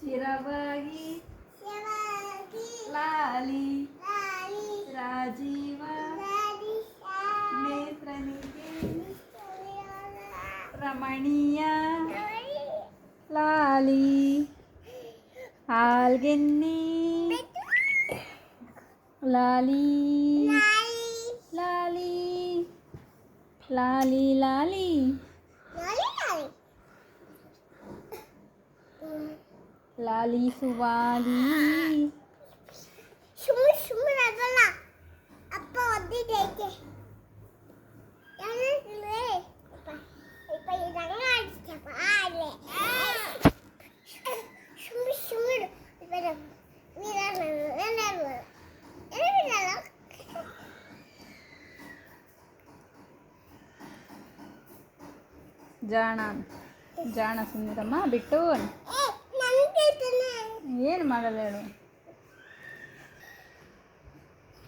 ಶಿರವಾಗಿ ಲಾಲಿ ರಾಜೀವ ನೇತ್ರನಿಗೆ ರಮಣೀಯ ಲಾಲಿ ಹಾಲ್ಗೆನ್ನಿ ಲಾಲಿ ಲಾಲಿ ಲಾಲಿ ಲಾಲಿ ಲಾಲಿ ಸುವಾಲಿ ಸುಮ್ಮನಾಗಲ್ಲ ಅಪ್ಪ ಒದ್ದಿದ್ದೈತೆ ಜಾಣ ಜಾಣ ಸುಂದರಮ್ಮ ಬಿಟ್ಟು ಏನು ಮಾಡಲ್ಲ ಹೇಳು.